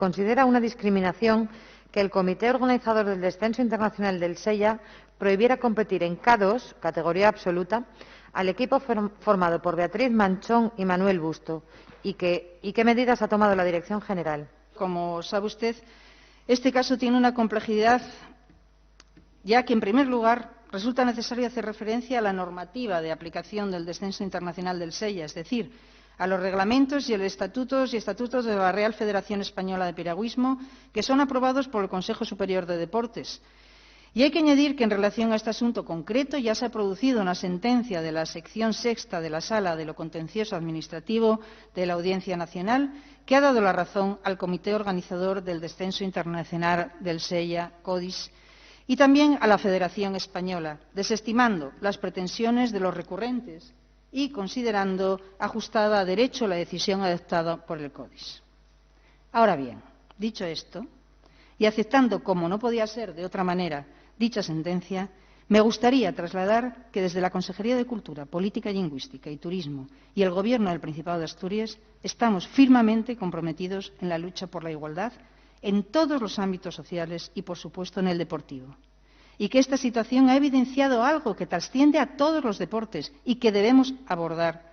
considera una discriminación que el Comité Organizador del Descenso Internacional del Sella prohibiera competir en K2, categoría absoluta, al equipo formado por Beatriz Manchón y Manuel Busto, y qué medidas ha tomado la Dirección General. Como sabe usted, este caso tiene una complejidad, ya que, en primer lugar, resulta necesario hacer referencia a la normativa de aplicación del Descenso Internacional del Sella, es decir, a los reglamentos y estatutos de la Real Federación Española de Piragüismo, que son aprobados por el Consejo Superior de Deportes. Y hay que añadir que, en relación a este asunto concreto, ya se ha producido una sentencia de la sección sexta de la Sala de lo Contencioso Administrativo de la Audiencia Nacional, que ha dado la razón al Comité Organizador del Descenso Internacional del Sella, CODIS, y también a la Federación Española, desestimando las pretensiones de los recurrentes y considerando ajustada a derecho la decisión adoptada por el CODIS. Ahora bien, dicho esto, y aceptando, como no podía ser de otra manera, dicha sentencia, me gustaría trasladar que desde la Consejería de Cultura, Política Lingüística y Turismo y el Gobierno del Principado de Asturias estamos firmemente comprometidos en la lucha por la igualdad en todos los ámbitos sociales y, por supuesto, en el deportivo. Y que esta situación ha evidenciado algo que trasciende a todos los deportes y que debemos abordar.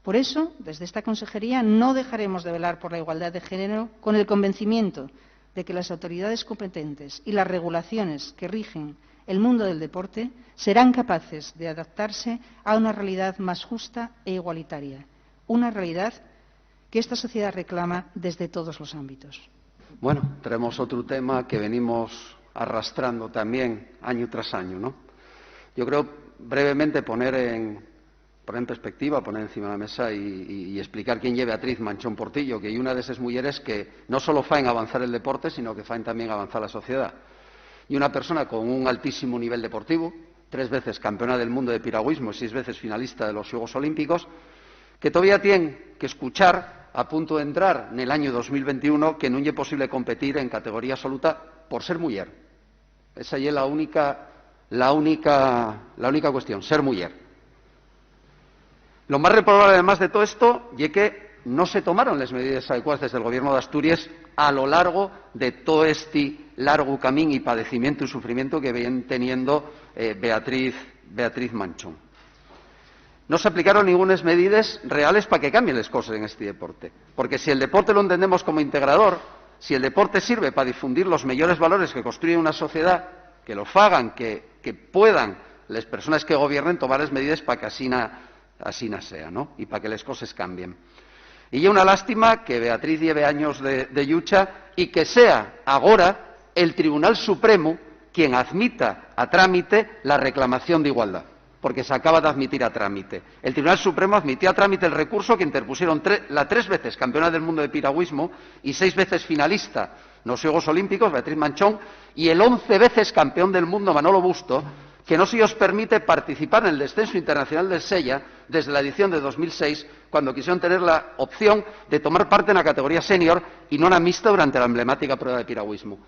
Por eso, desde esta consejería no dejaremos de velar por la igualdad de género, con el convencimiento de que las autoridades competentes y las regulaciones que rigen el mundo del deporte serán capaces de adaptarse a una realidad más justa e igualitaria, una realidad que esta sociedad reclama desde todos los ámbitos. Bueno, tenemos otro tema que venimos arrastrando también año tras año, ¿no? Yo creo brevemente poner en perspectiva, poner encima de la mesa y explicar quién lleva a Beatriz Manchón Portillo, que hay una de esas mujeres que no solo faen avanzar el deporte, sino que faen también avanzar la sociedad. Y una persona con un altísimo nivel deportivo, 3 veces campeona del mundo de piragüismo y 6 veces finalista de los Juegos Olímpicos, que todavía tiene que escuchar, a punto de entrar en el año 2021, que no es posible competir en categoría absoluta por ser mujer. Esa es la única cuestión, ser mujer. Lo más reprobable, además de todo esto, es que no se tomaron las medidas adecuadas desde el Gobierno de Asturias a lo largo de todo este largo camino y padecimiento y sufrimiento que viene teniendo Beatriz Manchón. No se aplicaron ninguna medidas reales para que cambien las cosas en este deporte. Porque si el deporte lo entendemos como integrador, si el deporte sirve para difundir los mejores valores que construye una sociedad, que lo hagan, que puedan las personas que gobiernen tomar las medidas para que así sea, ¿no? Y para que las cosas cambien. Y es una lástima que Beatriz lleve años de lucha y que sea ahora el Tribunal Supremo quien admita a trámite la reclamación de igualdad, porque se acaba de admitir a trámite. El Tribunal Supremo admitió a trámite el recurso que interpusieron la 3 veces campeona del mundo de piragüismo y 6 veces finalista en los Juegos Olímpicos, Beatriz Manchón, y el 11 veces campeón del mundo, Manolo Busto, que no se os permite participar en el descenso internacional del Sella desde la edición de 2006, cuando quisieron tener la opción de tomar parte en la categoría senior y no la mixta durante la emblemática prueba de piragüismo.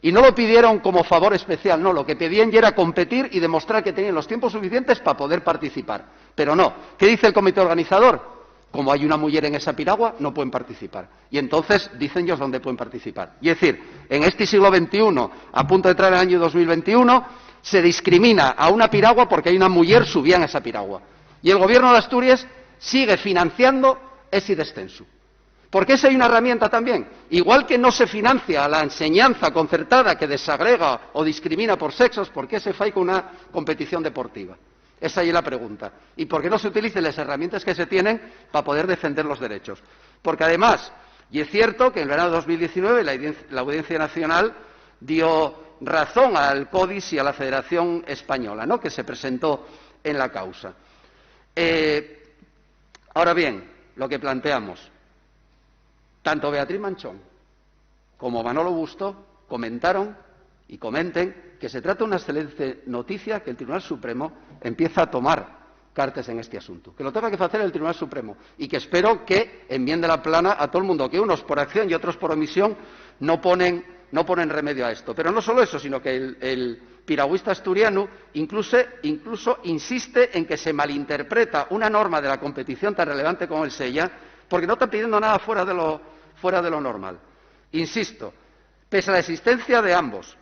Y no lo pidieron como favor especial, no, lo que pedían ya era competir y demostrar que tenían los tiempos suficientes para poder participar. Pero no, ¿qué dice el comité organizador? Como hay una mujer en esa piragua, no pueden participar. Y entonces dicen ellos dónde pueden participar. Y es decir, en este siglo XXI, a punto de entrar el año 2021, se discrimina a una piragua porque hay una mujer subida en esa piragua. Y el Gobierno de Asturias sigue financiando ese descenso. Porque esa hay una herramienta también. Igual que no se financia la enseñanza concertada que desagrega o discrimina por sexos, ¿por qué se fae con una competición deportiva? Esa es la pregunta. ¿Y por qué no se utilizan las herramientas que se tienen para poder defender los derechos? Porque además, y es cierto que en el verano de 2019 la Audiencia Nacional dio razón al CODIS y a la Federación Española, ¿no?, que se presentó en la causa. Ahora bien, lo que planteamos, tanto Beatriz Manchón como Manolo Busto comentaron y comenten que se trata de una excelente noticia que el Tribunal Supremo empieza a tomar cartas en este asunto, que lo tenga que hacer el Tribunal Supremo y que espero que enmiende la plana a todo el mundo, que unos por acción y otros por omisión no ponen remedio a esto. Pero no solo eso, sino que el piragüista asturiano incluso insiste en que se malinterpreta una norma de la competición tan relevante como el Sella, porque no está pidiendo nada fuera de lo normal. Insisto, pese a la existencia de ambos,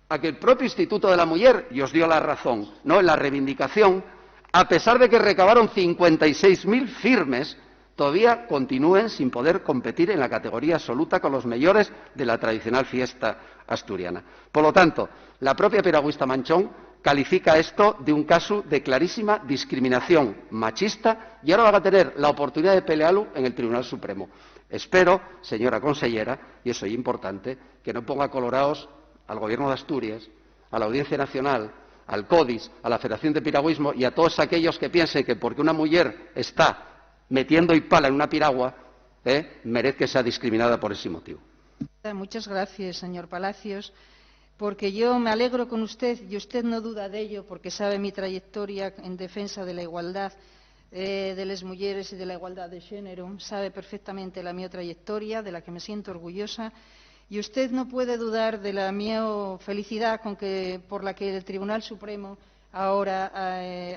a que el propio Instituto de la Muller y os dio la razón, ¿no?, en la reivindicación, a pesar de que recabaron 56.000 firmes, todavía continúen sin poder competir en la categoría absoluta con los mayores de la tradicional fiesta asturiana. Por lo tanto, la propia piragüista Manchón califica esto de un caso de clarísima discriminación machista y ahora van a tener la oportunidad de pelearlo en el Tribunal Supremo. Espero, señora consellera, y eso es importante, que no ponga colorados al Gobierno de Asturias, a la Audiencia Nacional, al CODIS, a la Federación de Piragüismo y a todos aquellos que piensen que porque una mujer está metiendo y pala en una piragua, merece que sea discriminada por ese motivo. Muchas gracias, señor Palacios, porque yo me alegro con usted, y usted no duda de ello, porque sabe mi trayectoria en defensa de la igualdad de las mujeres y de la igualdad de género, sabe perfectamente la mi trayectoria, de la que me siento orgullosa, y usted no puede dudar de la mi felicidad por la que el Tribunal Supremo ahora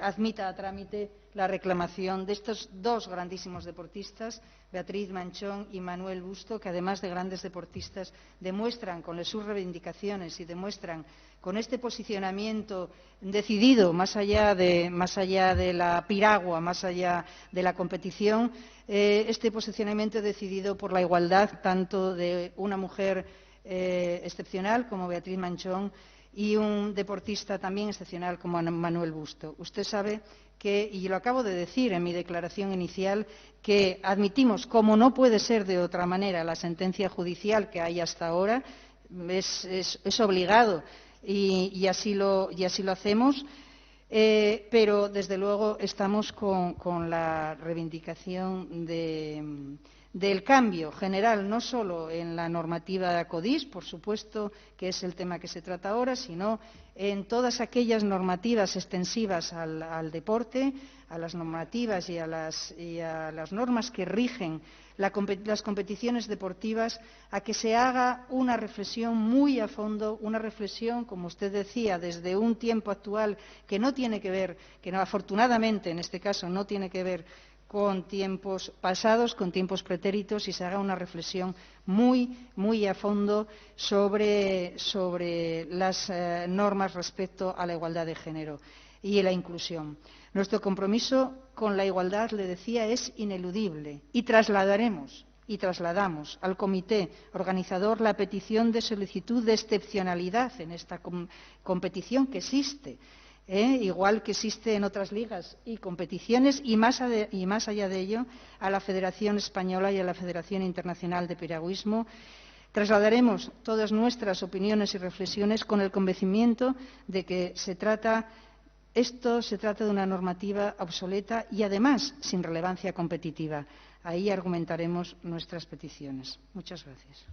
admita a trámite la reclamación de estos dos grandísimos deportistas, Beatriz Manchón y Manuel Busto, que además de grandes deportistas demuestran con sus reivindicaciones y demuestran con este posicionamiento decidido más allá de la piragua, más allá de la competición, este posicionamiento decidido por la igualdad tanto de una mujer excepcional como Beatriz Manchón y un deportista también excepcional como Manuel Busto. Usted sabe que, y lo acabo de decir en mi declaración inicial, que admitimos, como no puede ser de otra manera, la sentencia judicial que hay hasta ahora, es obligado y así lo hacemos, pero desde luego estamos con la reivindicación del cambio general, no solo en la normativa CODIS, por supuesto, que es el tema que se trata ahora, sino en todas aquellas normativas extensivas al deporte, a las normativas y a las normas que rigen las competiciones deportivas, a que se haga una reflexión muy a fondo, una reflexión, como usted decía, desde un tiempo actual que no tiene que ver, que no, afortunadamente en este caso no tiene que ver con tiempos pasados, con tiempos pretéritos, y se haga una reflexión muy a fondo sobre las normas respecto a la igualdad de género y la inclusión. Nuestro compromiso con la igualdad, le decía, es ineludible y trasladamos al comité organizador la petición de solicitud de excepcionalidad en esta competición que existe, igual que existe en otras ligas y competiciones, y más allá de ello, a la Federación Española y a la Federación Internacional de Piragüismo. Trasladaremos todas nuestras opiniones y reflexiones con el convencimiento de que se trata de una normativa obsoleta y, además, sin relevancia competitiva. Ahí argumentaremos nuestras peticiones. Muchas gracias.